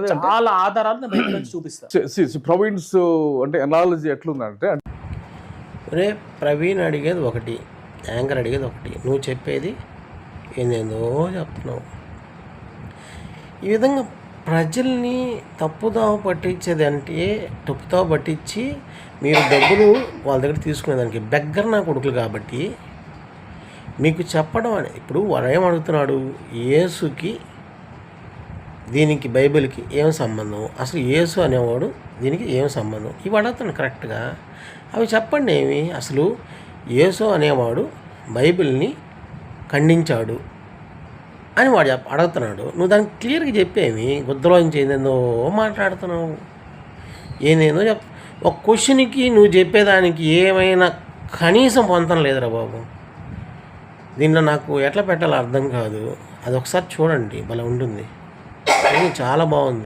ఉన్నది అంటే చాలా ఆధారాలు నేను బయట నుంచి చూపిస్తాను. ప్రవీణ్స్ అంటే ఎనాలజీ ఎట్లుందంటే రే ప్రవీణ్ అడిగేది ఒకటి, యాంకర్ అడిగేది ఒకటి, నువ్వు చెప్పేది ఏందేందో చెప్తున్నావు. ఈ విధంగా ప్రజల్ని తప్పుదావ పట్టించేది అంటే తప్పుదావ పట్టించి మీరు డబ్బులు వాళ్ళ దగ్గర తీసుకునేదానికి బెగ్గర నా కొడుకులు కాబట్టి మీకు చెప్పడం అని. ఇప్పుడు వాడు ఏమడుగుతున్నాడు, యేసుకి దీనికి బైబిల్కి ఏం సంబంధం, అసలు యేసు అనేవాడు దీనికి ఏం సంబంధం, ఇవి అడుగుతున్నాడు కరెక్ట్గా. అవి చెప్పండి. ఏమి అసలు యేసు అనేవాడు బైబిల్ని ఖండించాడు అని వాడు అడుగుతున్నాడు. నువ్వు దానికి క్లియర్గా చెప్పేమి, గుద్దలోంచి ఏందేందో మాట్లాడుతున్నావు, ఏందేందో ఒక క్వశ్చన్కి నువ్వు చెప్పేదానికి ఏమైనా కనీసం పొందడం లేదురా బాబు. దీనిలో నాకు ఎట్లా పెట్టాలో అర్థం కాదు. అది ఒకసారి చూడండి, భలే ఉంటుంది, చాలా బాగుంది.